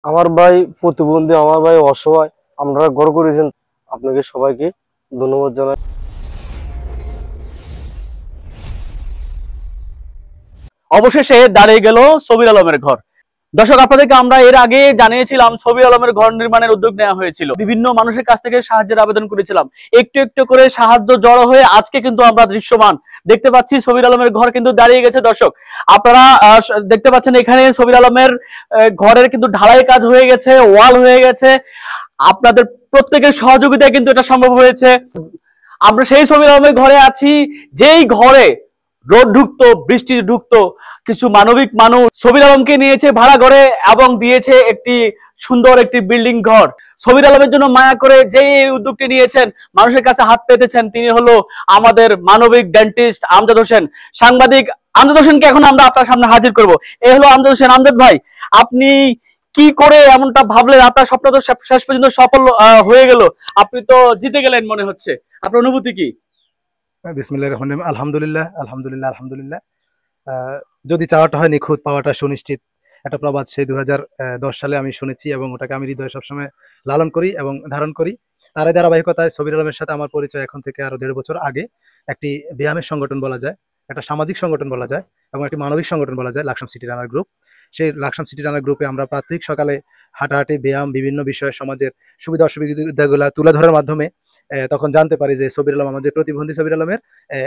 আমার ভাই প্রতিবন্ধী, আমার ভাই অসহায়, আপনারা ঘর করেছেন, আপনাকে সবাইকে ধন্যবাদ জানাই। অবশেষে দাঁড়িয়ে গেল সবির আলমের ঘর। দর্শক, আপনাদেরকে আমরা এর আগে জানিয়েছিলাম সবির আলমের ঘর নির্মাণের উদ্যোগ নেওয়া হয়েছিল, বিভিন্ন মানুষের কাছ থেকে সাহায্যের আবেদন করেছিলাম। একটু একটু করে সাহায্য জড়ো হয়ে আজকে কিন্তু আমরা দৃশ্যমান দেখতে পাচ্ছি সবির আলমের ঘর কিন্তু দাঁড়িয়ে গেছে। দর্শক, আপনারা দেখতে পাচ্ছেন এখানে সবির আলমের ঘরের কিন্তু ঢালাই কাজ হয়ে গেছে, ওয়াল হয়ে গেছে। আপনাদের প্রত্যেকের সহযোগিতায় কিন্তু এটা সম্ভব হয়েছে। আমরা সেই সবির আলমের ঘরে আছি, যেই ঘরে রোদ ঢুকতো, বৃষ্টি ঢুকতো, কিছু মানবিক মানুষ সবির আলমকে নিয়েছে ভাড়া ঘরে এবং দিয়েছে একটি সুন্দর একটি বিল্ডিং ঘর। সবির আলমের জন্য মায়া করে যে এই উদ্যোগটি নিয়েছেন, মানুষের কাছে হাত পেতেছেন, তিনি হলো আমাদের মানবিক ডেন্টিস্ট আমজাদ হোসেন। সাংবাদিক আমজাদ হোসেনকে এখন আমরা আপনার সামনে হাজির করব। এই হলো আমজাদ হোসেন। আমজাদ ভাই, আপনি কি করে এমনটা ভাবলেন? আপনার স্বপ্ন তো শেষ পর্যন্ত সফল হয়ে গেল, আপনি তো জিতে গেলেন মনে হচ্ছে। আপনার অনুভূতি কি? বিসমিল্লাহির রহমানির রহিম। আলহামদুলিল্লাহ, আলহামদুলিল্লাহ, আলহামদুলিল্লাহ। আহ, যদি চাওয়াটা হয় নিখুঁত, পাওয়াটা সুনিশ্চিত, একটা প্রবাদ সেই 2010 সালে আমি শুনেছি এবং ওটাকে আমি হৃদয়ে সবসময় লালন করি এবং ধারণ করি। তার এই ধারাবাহিকতায় সবির আলমের সাথে আমার পরিচয় এখন থেকে আরো 1.5 বছর আগে। একটি ব্যায়ামের সংগঠন বলা যায়, একটা সামাজিক সংগঠন বলা যায় এবং একটি মানবিক সংগঠন বলা যায়, লাকসাম সিটি রানার গ্রুপ। সেই লাকসাম সিটি রানার গ্রুপে আমরা প্রাত্যহিক সকালে হাঁটাহাঁটি, ব্যায়াম, বিভিন্ন বিষয়ে সমাজের সুবিধা অসুবিধাগুলো তুলে ধরার মাধ্যমে তখন জানতে পারি যে সবির আলম, আমাদের প্রতিবন্ধী সবির আলমের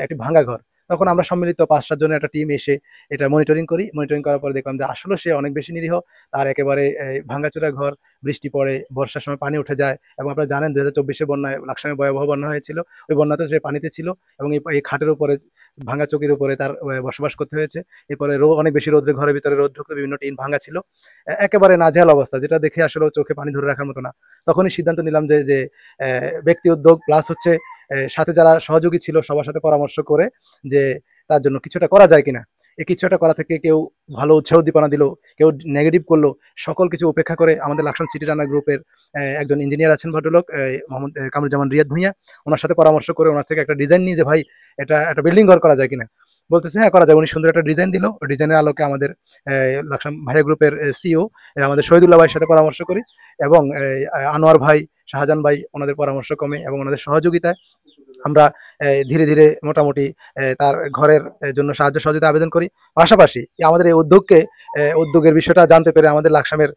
একটি ভাঙা ঘর। তখন আমরা সম্মিলিত 5-7 জনের একটা টিম এসে এটা মনিটরিং করি। মনিটরিং করার পরে দেখলাম যে আসলে সে অনেক বেশি নিরীহ। তার একেবারে ভাঙাচোরা ঘর, বৃষ্টি পড়ে, বর্ষার সময় পানি উঠে যায় এবং আপনারা জানেন 2024 বন্যায় লাকসামে ভয়াবহ বন্যা হয়েছিল। ওই বন্যাতে সে পানিতে ছিল এবং এই খাটের উপরে, ভাঙা চকির উপরে তার বসবাস করতে হয়েছে। এরপরে অনেক বেশি রোদ্রে, ঘরের ভিতরে রোদ ঢুকতো, বিভিন্ন টিন ভাঙা ছিল, একেবারে নাজেহাল অবস্থা, যেটা দেখে আসলে চোখে পানি ধরে রাখার মতো না। তখনই সিদ্ধান্ত নিলাম যে যে ব্যক্তি উদ্যোগ প্লাস হচ্ছে সাথে যারা সহযোগী ছিল সবার সাথে পরামর্শ করে যে তার জন্য কিছুটা করা যায় কিনা। এই কিছুটা করা থেকে কেউ ভালো উৎসাহ উদ্দীপনা দিল, কেউ নেগেটিভ করলো। সকল কিছু উপেক্ষা করে আমাদের লাকসাম সিটি রানার গ্রুপের একজন ইঞ্জিনিয়ার আছেন, ভদ্রলোক মোহাম্মদ কামরুজ্জামান রিয়াদ ভুঁইয়া, ওনার সাথে পরামর্শ করে ওনার থেকে একটা ডিজাইন নিয়ে যে ভাই এটা একটা বিল্ডিং ঘর করা যায় কিনা। বলতেছে হ্যাঁ করা যায়। উনি সুন্দর একটা ডিজাইন দিল। ডিজাইনের আলোকে আমাদের লাকসাম ভাইয়া গ্রুপের সিও আমাদের শহীদুল্লাহ ভাইয়ের সাথে পরামর্শ করি এবং আনোয়ার ভাই, শাহজাহান ভাই, ওনাদের পরামর্শ ক্রমে এবং ওনাদের সহযোগিতায় আমরা ধীরে ধীরে মোটামুটি তার ঘরের জন্য সাহায্য সহযোগিতা আবেদন করি। পাশাপাশি আমাদের এই উদ্যোগের বিষয়টা জানতে পেরে আমাদের লাকসামের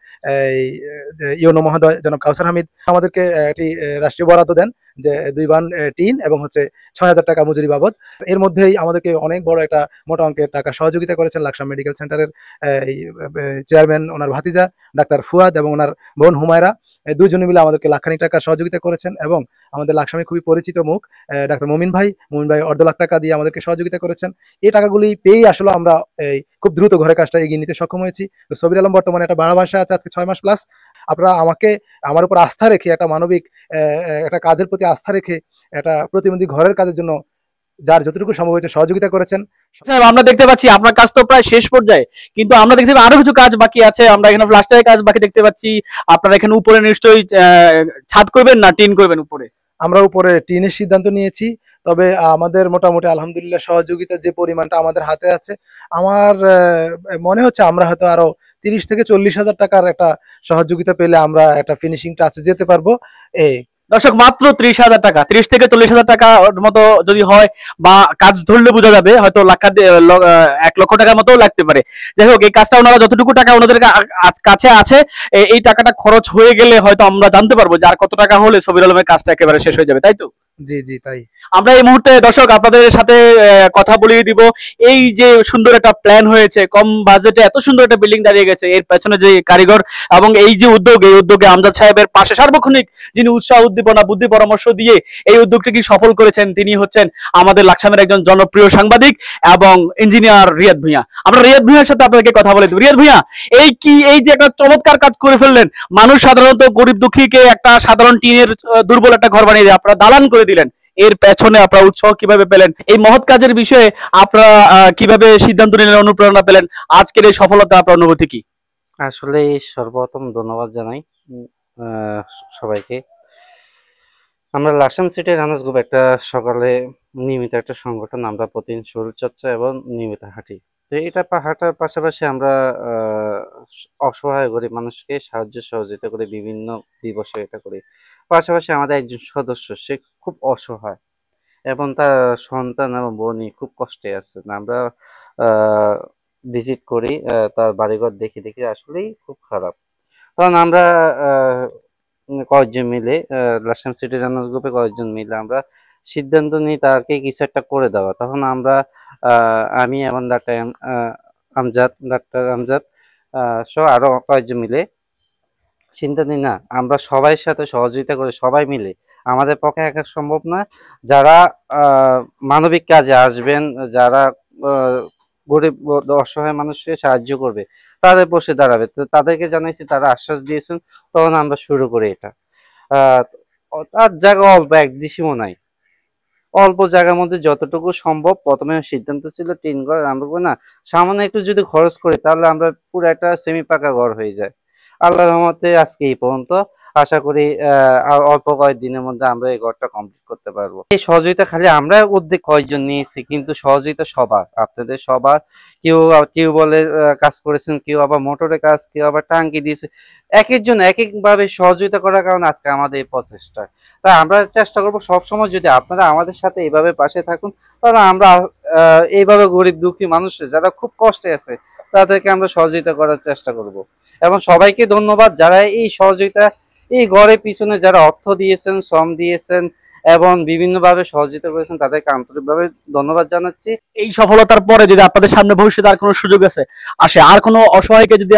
ইউনো মহোদয় জনাব কাউসার হামিদ আমাদেরকে একটি রাষ্ট্রীয় বরাদ্দ দেন, যে 2 বান টিন এবং হচ্ছে 6,000 টাকা মজুরি বাবদ। এর মধ্যেই আমাদেরকে অনেক বড় একটা মোটা অঙ্কের টাকা সহযোগিতা করেছেন লাকসাম মেডিকেল সেন্টারের চেয়ারম্যান, ওনার ভাতিজা ডাক্তার ফুয়াদ এবং ওনার বোন হুমায়রা, দুজনে মিলে আমাদেরকে লাখখানিক টাকা সহযোগিতা করেছেন। এবং আমাদের লাকসামে খুবই পরিচিত মুখ ডাক্তার মুমিন ভাই 1.5 লাখ টাকা দিয়ে আমাদেরকে সহযোগিতা করেছেন। এই টাকাগুলি পেয়েই আসলে আমরা খুব দ্রুত ঘরের কাজটা এগিয়ে নিতে সক্ষম হয়েছি। তো সবির আলম বর্তমানে একটা বাড়া ভাষা আছে আজকে 6 মাস প্লাস। আপনারা আমার উপর আস্থা রেখে, একটা মানবিক একটা কাজের প্রতি আস্থা রেখে একটা প্রতিবন্ধী ঘরের কাজের জন্য যার যতটুকু সম্ভব হয়েছে সহযোগিতা করেছেন। সাহেব, আমরা দেখতে পাচ্ছি আপনার কাজ তো প্রায় শেষ পর্যায়ে, কিন্তু আমরা দেখতে পাচ্ছি আরো কিছু কাজ বাকি আছে। আমরা এখানে প্লাস্টারের কাজ বাকি দেখতে পাচ্ছি। আপনারা এখানে উপরে নিশ্চয়ই ছাদ করবেন না টিন করবেন উপরে? আমরা উপরে টিনের সিদ্ধান্ত নিয়েছি। তবে আমাদের মোটামুটি আলহামদুলিল্লাহ সহযোগিতা যে পরিমাণটা আমাদের হাতে আছে, আমার মনে হচ্ছে আমরা হয়তো আরো 30 থেকে 40 হাজার টাকার একটা সহযোগিতা পেলে আমরা একটা ফিনিশিং টাচে যেতে পারবো। এই দর্শক, মাত্র 30,000 টাকা, 30 থেকে 40,000 টাকা মতো যদি হয়, বা কাজ ধরলে বোঝা যাবে হয়তো 1 লক্ষ টাকার মতো লাগতে পারে। যাই হোক, এই কাজটা ওনারা যতটুকু টাকা ওনাদের কাছে আছে, এই টাকাটা খরচ হয়ে গেলে হয়তো আমরা জানতে পারবো যে আর কত টাকা হলে সবির আলমের কাজটা একেবারে শেষ হয়ে যাবে, তাই তো? জি জি তাই। আমরা এই মুহূর্তে দর্শক আপনাদের সাথে কথা বলিয়ে দিব। এই যে সুন্দর একটা প্ল্যান হয়েছে, কম বাজেটে এত সুন্দর একটা বিল্ডিং দাঁড়িয়ে গেছে, এর পেছনে যে কারিগর এবং এই যে উদ্যোগ, এই উদ্যোগে আমজাদ সাহেবের পাশে সার্বক্ষণিক যিনি উৎসাহ উদ্দীপনা বুদ্ধি পরামর্শ দিয়ে এই উদ্যোগটিকে সফল করেছেন, তিনি হচ্ছেন আমাদের লাকসামের একজন জনপ্রিয় সাংবাদিক এবং ইঞ্জিনিয়ার রিয়াদ ভুঁইয়া। আমরা রিয়াদ ভুঁইয়ার সাথে আপনাদেরকে কথা বলে দেব। রিয়াদ ভুঁইয়া, এই যে একটা চমৎকার কাজ করে ফেললেন, মানুষ সাধারণত গরিব দুঃখীকে একটা সাধারণ টিনের দুর্বল একটা ঘর বানিয়ে দিয়ে আপনারা দালান করে দিলেন। এর পেছনে আপনারা উৎসাহ কিভাবে পেলেন? এই মহৎ কাজের বিষয়ে আপনারা কিভাবে সিদ্ধান্ত নিলেন, অনুপ্রেরণা পেলেন? আজকের এই সফলতা আপনার অনুভূতি কি? আসলে সর্বপ্রথম ধন্যবাদ জানাই আহ, সবাইকে। আমরা লাকসাম সিটি রানার্স গ্রুপ একটা সকালে নিয়মিত একটা সংগঠন। আমরা প্রতিদিন শরীর চর্চা এবং নিয়মিত হাঁটি। তো এটা হাঁটার পাশাপাশি আমরা অসহায় গরিব মানুষকে সাহায্য সহযোগিতা করে বিভিন্ন দিবসে এটা করি। পাশাপাশি আমাদের একজন সদস্য সে খুব অসহায় এবং তার সন্তান এবং বোনই খুব কষ্টে আছে। আমরা ভিজিট করি, তার বাড়িঘর দেখি দেখি আসলেই খুব খারাপ। তখন আমরা কয়েকজন মিলে লাকসাম সিটি রানার্স গ্রুপে কয়েকজন মিলে আমরা সিদ্ধান্ত নিই তাকে কিছু একটা করে দেওয়া। তখন আমরা আমি এবং ডাক্তার আমজাদ সহ আরো কয়েকজন মিলে চিন্তা নিই না, আমরা সবাই সাথে সহযোগিতা করে সবাই মিলে, আমাদের পক্ষে একা সম্ভব না, যারা মানবিক কাজে আসবেন, যারা গরিব অসহায় মানুষকে সাহায্য করবে তাদের পাশে দাঁড়াবে, তো তাদেরকে জানাইছি, তারা আশ্বাস দিয়েছেন। তখন আমরা শুরু করি এটা। তার জায়গা অল্প, এক ডিসিমও নাই, অল্প জায়গার মধ্যে যতটুকু সম্ভব। প্রথমে সিদ্ধান্ত ছিল টিন ঘর, আমরা বলি না সামান্য একটু যদি খরচ করি তাহলে আমরা পুরো একটা সেমি পাকা ঘর হয়ে যায়। আল্লাহর রহমতে আজকে এই পর্যন্ত, আশা করি আর অল্প কয়েকদিনের মধ্যে আমরা এই ঘরটা কমপ্লিট করতে পারবো। এই সহযোগিতা খালি আমরা উদ্যোগ কয়েকজন নিয়েছি, কিন্তু সহযোগিতা সবার, আপনাদের সবার। কেউ টিউবওয়েলের কাজ করেছেন, কেউ আবার মোটরের কাজ, কেউ আবার টাঙ্কি দিয়েছে, এক একজন এক এক ভাবে সহযোগিতা করার কারণে আজকে আমাদের এই প্রচেষ্টা। তাই আমরা চেষ্টা করবো সবসময় যদি আপনারা আমাদের সাথে এইভাবে পাশে থাকুন, তাহলে আমরা এইভাবে গরিব দুঃখী মানুষের যারা খুব কষ্টে আছে তাদেরকে আমরা সহযোগিতা করার চেষ্টা করব। এবং সবাইকে ধন্যবাদ যারা এই সহযোগিতা, এই ঘরের পিছনে যারা অর্থ দিয়েছেন, শ্রম দিয়েছেন এবং বিভিন্নভাবে সহযোগিতা করেছেন, তাদেরকে আন্তরিকভাবে ধন্যবাদ জানাচ্ছি। এই সফলতার পরে যদি আপনাদের সামনে ভবিষ্যতে আর কোনো সুযোগ আসে, আর কোনো অসহায়কে যদি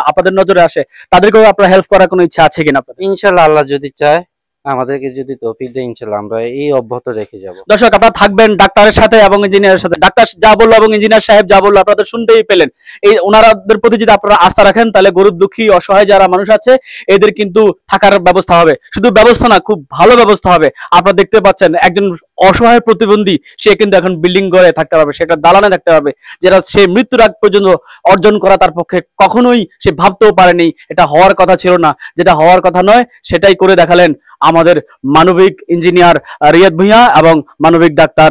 আপনাদের নজরে আসে, তাদেরকেও আপনারা হেল্প করার কোনো ইচ্ছা আছে কিনা আপনাদের? ইনশাল্লাহ, আল্লাহ যদি চায়, আমাদেরকে যদি তৌফিক দেয়, ইনশাল্লাহ আমরা এই অব্যাহত রেখে যাব। দর্শক, আপনারা থাকবেন ডাক্তারের সাথে এবং ইঞ্জিনিয়ারের সাথে। ডাক্তার যা বললো এবং ইঞ্জিনিয়ার সাহেব যা বললো আপনারা তো শুনতেই পেলেন। এই ওনাদের প্রতি যদি আপনারা আস্থা রাখেন, তাহলে গরিব দুঃখী অসহায় যারা মানুষ আছে এদের কিন্তু থাকার ব্যবস্থা হবে। শুধু ব্যবস্থা না, খুব ভালো ব্যবস্থা হবে। আপনারা দেখতে পাচ্ছেন একজন অসহায় প্রতিবন্ধী সে কিন্তু এখন বিল্ডিং ঘরে থাকতে পারবে, সে একটা দালানে থাকতে পারবে, যেটা সে মৃত্যুর আগ পর্যন্ত অর্জন করা তার পক্ষে কখনোই সে ভাবতেও পারেনি। এটা হওয়ার কথা ছিল না, যেটা হওয়ার কথা নয় সেটাই করে দেখালেন আমাদের মানবিক ইঞ্জিনিয়ার রিয়াদ ভুঁইয়া এবং মানবিক ডাক্তার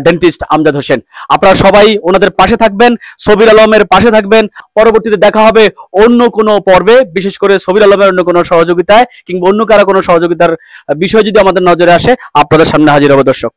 ডেন্টিস্ট আমজাদ হোসেন। আপনারা সবাই ওনাদের পাশে থাকবেন, সবির আলমের পাশে থাকবেন। পরবর্তীতে দেখা হবে অন্য কোনো পর্বে, বিশেষ করে সবির আলমের অন্য কোনো সহযোগিতায় কিংবা অন্য কারো কোনো সহযোগিতার বিষয় যদি আমাদের নজরে আসে, আপনাদের সামনে হাজির হবে দর্শক।